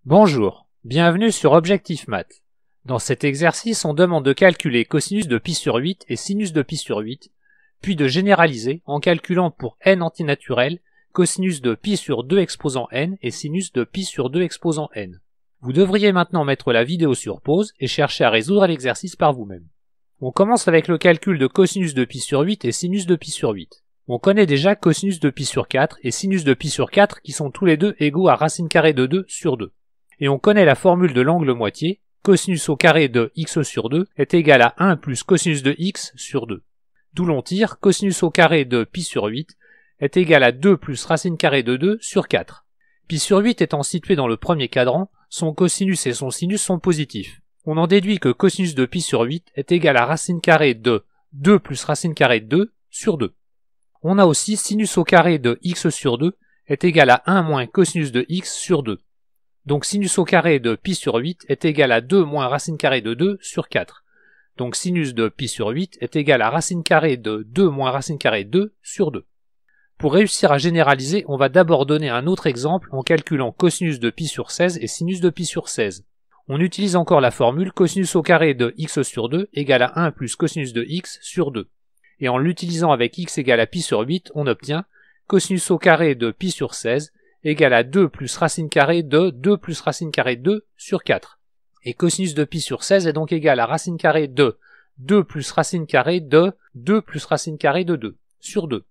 Bonjour, bienvenue sur Objectif Math. Dans cet exercice, on demande de calculer cosinus de pi sur 8 et sinus de pi sur 8, puis de généraliser en calculant pour n antinaturel cosinus de pi sur 2 exposant n et sinus de pi sur 2 exposant n. Vous devriez maintenant mettre la vidéo sur pause et chercher à résoudre l'exercice par vous-même. On commence avec le calcul de cosinus de pi sur 8 et sinus de pi sur 8. On connaît déjà cosinus de pi sur 4 et sinus de pi sur 4 qui sont tous les deux égaux à racine carrée de 2 sur 2. Et on connaît la formule de l'angle moitié, cosinus au carré de x sur 2 est égal à 1 plus cosinus de x sur 2. D'où l'on tire cosinus au carré de pi sur 8 est égal à 2 plus racine carrée de 2 sur 4. Pi sur 8 étant situé dans le premier cadran, son cosinus et son sinus sont positifs. On en déduit que cosinus de pi sur 8 est égal à racine carrée de 2 plus racine carrée de 2 sur 2. On a aussi sinus au carré de x sur 2 est égal à 1 moins cosinus de x sur 2. Donc sinus au carré de pi sur 8 est égal à 2 moins racine carrée de 2 sur 4. Donc sinus de pi sur 8 est égal à racine carrée de 2 moins racine carrée de 2 sur 2. Pour réussir à généraliser, on va d'abord donner un autre exemple en calculant cosinus de pi sur 16 et sinus de pi sur 16. On utilise encore la formule cosinus au carré de x sur 2 égale à 1 plus cosinus de x sur 2. Et en l'utilisant avec x égale à pi sur 8, on obtient cosinus au carré de pi sur 16 égale à 2 plus racine carrée de 2 plus racine carrée de 2 sur 4. Et cosinus de pi sur 16 est donc égal à racine carrée de 2 plus racine carrée de 2 plus racine carrée de 2 sur 2.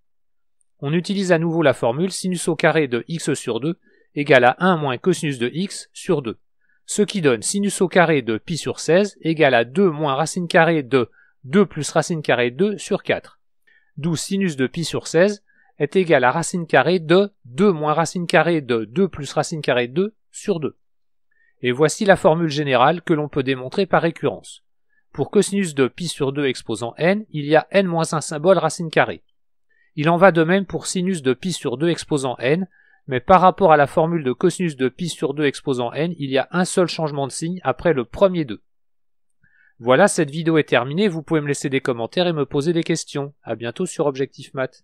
On utilise à nouveau la formule sinus au carré de x sur 2 égale à 1 moins cosinus de x sur 2. Ce qui donne sinus au carré de pi sur 16 égale à 2 moins racine carrée de 2 plus racine carrée de 2 sur 4. D'où sinus de pi sur 16 est égal à racine carrée de 2 moins racine carrée de 2 plus racine carrée de 2 sur 2. Et voici la formule générale que l'on peut démontrer par récurrence. Pour cosinus de pi sur 2 exposant n, il y a n moins un symbole racine carrée. Il en va de même pour sinus de pi sur 2 exposant n, mais par rapport à la formule de cosinus de pi sur 2 exposant n, il y a un seul changement de signe après le premier 2. Voilà, cette vidéo est terminée, vous pouvez me laisser des commentaires et me poser des questions. À bientôt sur Objectif Math.